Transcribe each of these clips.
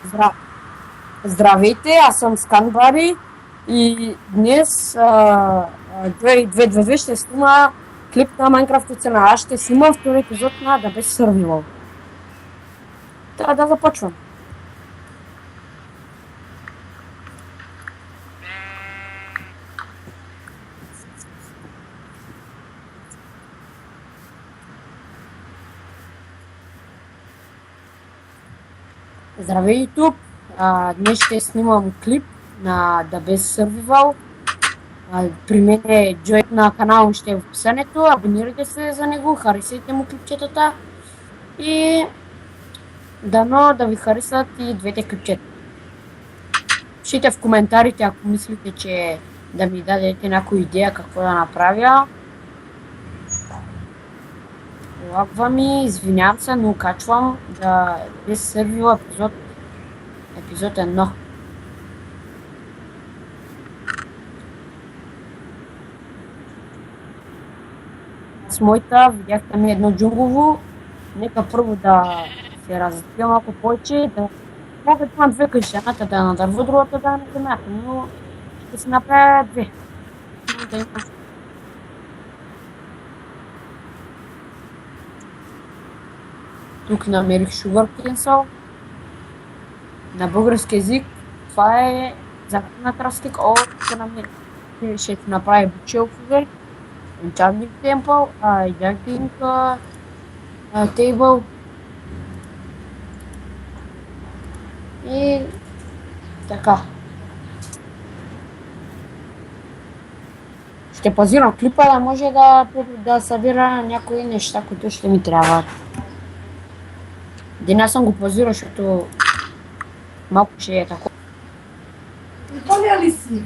Здра... Здравейте, аз съм Сканбари и днес 222 ще снима клип на Minecraft оцена. Аз ще снимам втори епизод на The Best Survival. Трябва да започвам. Здравей YouTube! Днес ще снимам клип на The Best Survival. При мен е джойнт на канала, ще е в описанието. Абонирайте се за него, харесайте му клипчетата и дано да ви харесат и двете клипчета. Пишете в коментарите, ако мислите, че да ми дадете някоя идея какво да направя. Лагва ми, извинявам се, но качвам да е сервил епизод 1. С моята видяхте ми едно джунгово. Нека първо да се развия малко повече, да мога да имам две къщи, едната да е на дърво, другата да е на земята, но ще си направя две. Тук намерих Sugar Pencil. На български език това е захарна крастик. Ще ти направи букшелфове, enchanting temple, enchanting table и така. Ще пазирам клипа, да може да събира някои неща, които ще ми трябват. Деня съм го пазирал, защото малко ще е такова. Приколя ли си?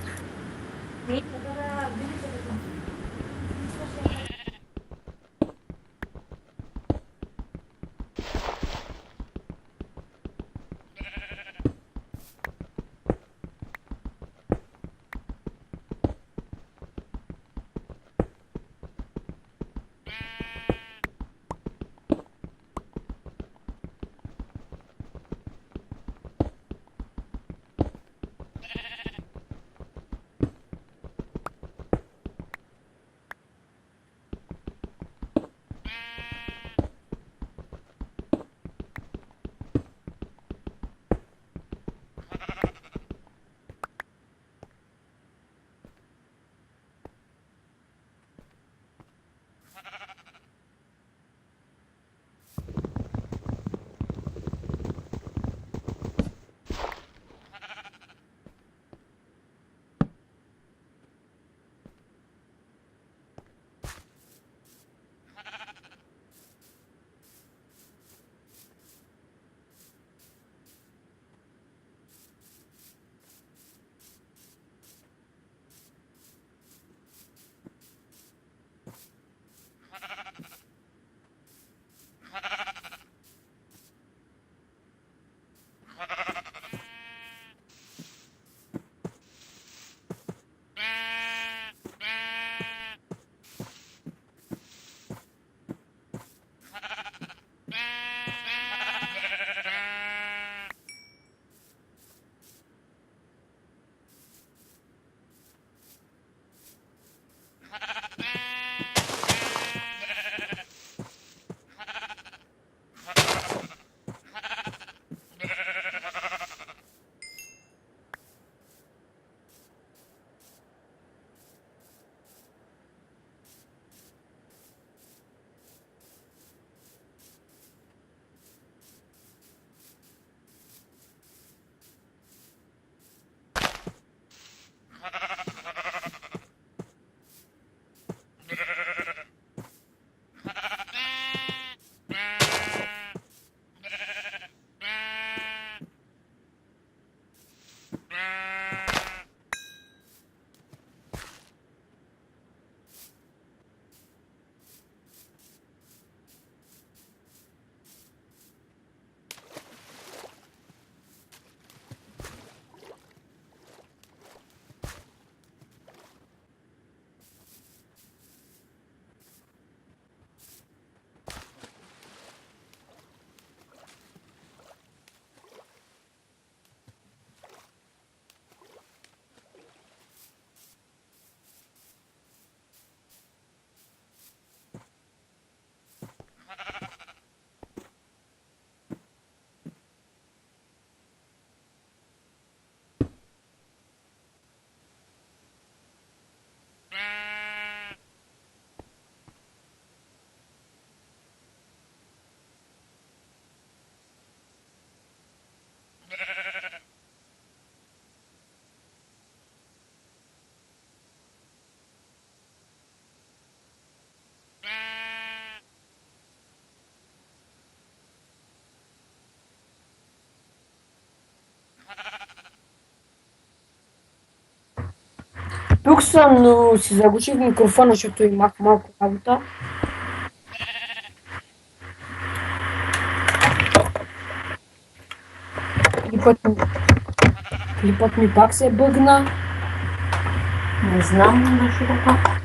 Тук съм, но си заглуших микрофона, защото имах малко работа. Клипът ми пак се бъгна. Не знам защо така.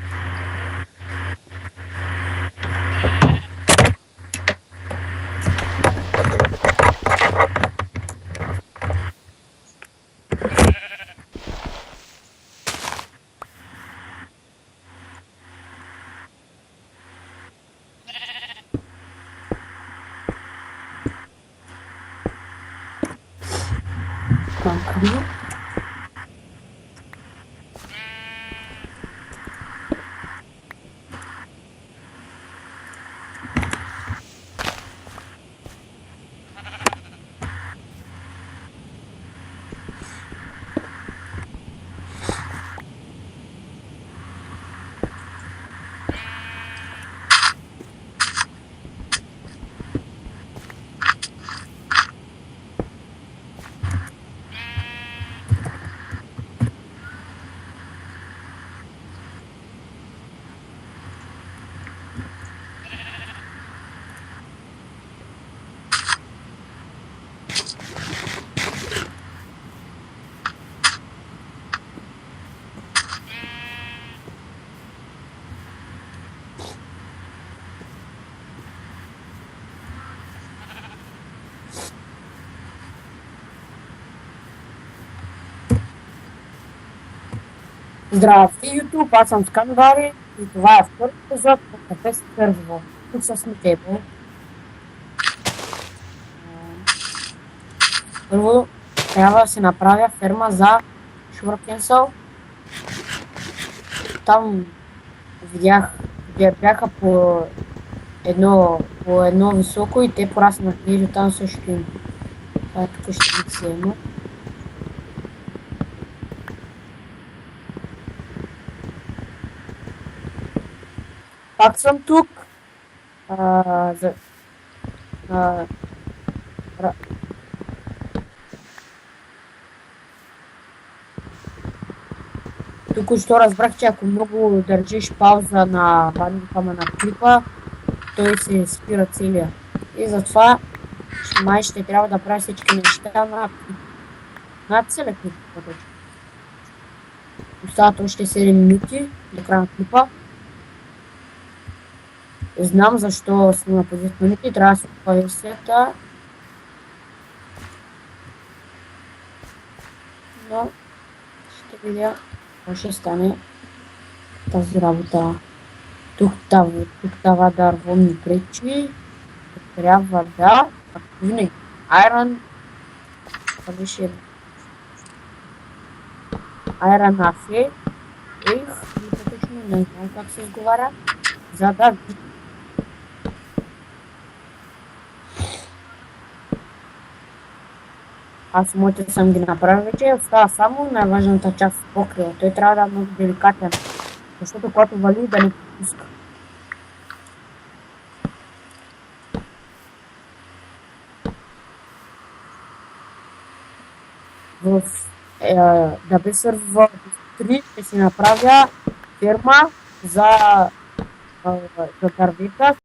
Камък. Здрасти, YouTube, аз съм Скандари и това е втори епизод на Кафе Сърво. Тук с Метебо. Първо трябва да си направя ферма за Шуркенсъл. Там видях, бяха по едно високо и те пораснаха и там също има. Това тук ще ги взема. Пак съм тук. Току-що разбрах, че ако много държиш пауза на бандикама на клипа, той се спира целия. И затова май ще трябва да правя всички неща на целия клип. Остават още 7 минути до края на клипа. Знам защо снима по 10 минути, трябва да се купа версията. Но ще видя какво ще стане тази работа. Тук това дърво ми пречи. Трябва да, както винаги, Iron. Това беше Iron Афе. Точно не знам как се изговаря. За да аз моите съм ги направил вече, остава само най-важната част в покрива. Той трябва да е много деликатен, защото когато вали да не пропуска. В DB Server 3 ще си направя ферма за дървета.